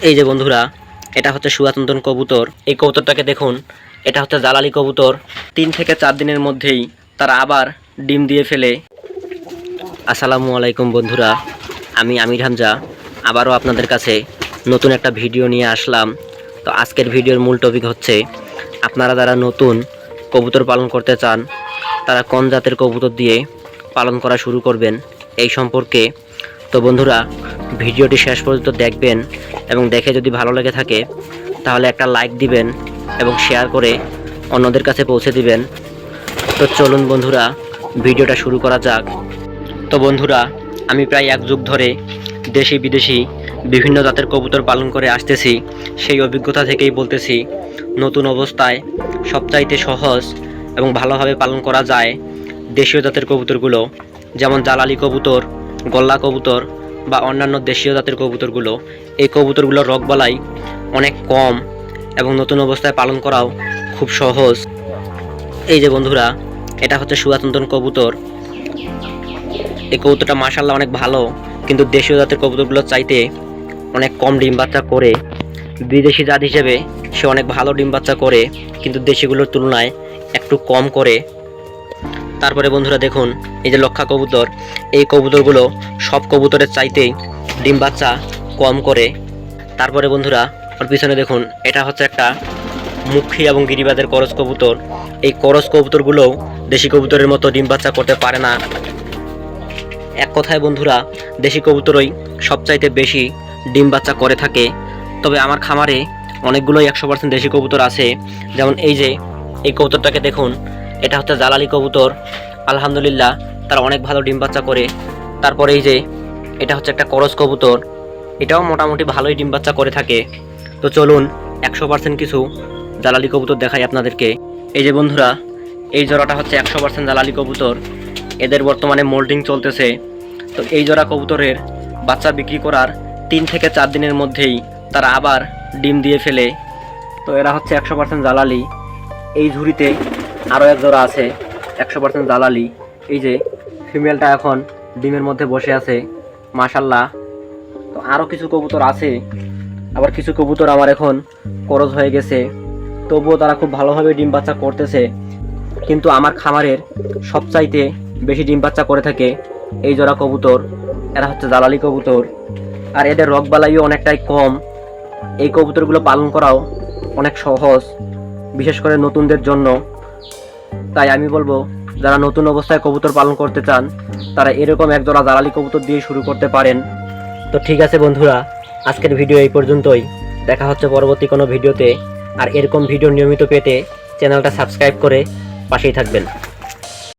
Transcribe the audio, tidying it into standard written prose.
এই যে বন্ধুরা, এটা হচ্ছে সুয়াচন্দন কবুতর। এই কবুতরটাকে দেখুন, এটা হচ্ছে জালালি কবুতর। 3 থেকে 4 দিনের মধ্যেই তারা আবার ডিম দিয়ে ফেলে। আসসালামু আলাইকুম বন্ধুরা, আমি আমির হামজা আবারও আপনাদের কাছে নতুন একটা ভিডিও নিয়ে আসলাম। তো আজকের ভিডিওর মূল টপিক হচ্ছে, আপনারা যারা নতুন কবুতর পালন করতে চান তারা কোন জাতের কবুতর দিয়ে পালন করা শুরু করবেন এই সম্পর্কে। তো বন্ধুরা, ভিডিওটি শেষ পর্যন্ত দেখবেন এবং দেখে যদি ভালো লেগে থাকে তাহলে একটা লাইক দিবেন এবং শেয়ার করে অন্যদের কাছে পৌঁছে দিবেন। তো চলুন বন্ধুরা, ভিডিওটা শুরু করা যাক। তো বন্ধুরা, আমি প্রায় 1 যুগ ধরে দেশি বিদেশি বিভিন্ন জাতের কবুতর পালন করে আসতেছি। সেই অভিজ্ঞতা থেকেই বলতেছি, নতুন অবস্থায় সবচাইতে সহজ এবং ভালোভাবে পালন করা যায় দেশীয় জাতের কবুতরগুলো, যেমন জালালি কবুতর, গল্লা কবুতর বা অন্যান্য দেশীয় জাতের কবুতরগুলো। এই কবুতরগুলোর রোগবালাই অনেক কম এবং নতুন অবস্থায় পালন করাও খুব সহজ। এই যে বন্ধুরা, এটা হচ্ছে সুয়াচন্দন কবুতর। এই কবুতরটা মাশাআল্লাহ অনেক ভালো, কিন্তু দেশীয় জাতের কবুতরগুলোর চাইতে অনেক কম ডিম বাচ্চা করে। বিদেশি জাত হিসেবে সে অনেক ভালো ডিম বাচ্চা করে, কিন্তু দেশিগুলোর তুলনায় একটু কম করে। তারপরে বন্ধুরা দেখুন, এই যে লক্ষা কবুতর, এই কবুতরগুলো সব কবুতরের চাইতেই ডিম বাচ্চা কম করে। তারপরে বন্ধুরা, ওর পিছনে দেখুন, এটা হচ্ছে একটা মুখী এবং গিরিবাজের করস কবুতর। এই করস কবুতরগুলোও দেশি কবুতরের মতো ডিম বাচ্চা করতে পারে না। এক কথায় বন্ধুরা, দেশি কবুতরই সবচাইতে বেশি ডিম বাচ্চা করে থাকে। তবে আমার খামারে অনেকগুলোই 100% দেশি কবুতর আছে। যেমন এই যে এই কবুতরটাকে দেখুন, এটা হচ্ছে জালালি কবুতর। আলহামদুলিল্লাহ, তারা অনেক ভালো ডিম বাচ্চা করে। তারপরে এই যে এটা হচ্ছে একটা করস কবুতর, এটাও মোটামুটি ভালোই ডিম বাচ্চা করে থাকে। তো চলুন 100% কিছু জালালি কবুতর দেখাই আপনাদেরকে। এই যে বন্ধুরা, এই জোড়াটা হচ্ছে 100% জালালি কবুতর। এদের বর্তমানে মোল্ডিং চলতেছে। তো এই জোড়া কবুতরের বাচ্চা বিক্রি করার 3 থেকে 4 দিনের মধ্যেই তারা আবার ডিম দিয়ে ফেলে। তো এরা হচ্ছে 100% জালালি। এই ঝুড়িতে আরও এক জোড়া আছে 100% জালালি। এই যে ফিমেলটা এখন ডিমের মধ্যে বসে আছে, মাশাআল্লাহ। তো আরও কিছু কবুতর আছে, আবার কিছু কবুতর আমার এখন করজ হয়ে গেছে, তবুও তারা খুব ভালোভাবে ডিম বাচ্চা করতেছে। কিন্তু আমার খামারের সবচাইতে বেশি ডিম বাচ্চা করে থাকে এই জোড়া কবুতর। এরা হচ্ছে জালালি কবুতর, আর এদের রোগবালাইও অনেকটাই কম। এই কবুতরগুলো পালন করাও অনেক সহজ, বিশেষ করে নতুনদের জন্য। তাই আমি বলবো, যারা নতুন অবস্থায় কবুতর পালন করতে চান তারা এরকম এক জোড়া জালালি কবুতর দিয়ে শুরু করতে পারেন। তো ঠিক আছে বন্ধুরা, আজকের ভিডিও এই পর্যন্তই। দেখা হচ্ছে পরবর্তী কোনো ভিডিওতে। আর এরকম ভিডিও নিয়মিত পেতে চ্যানেলটা সাবস্ক্রাইব করে পাশেই থাকবেন।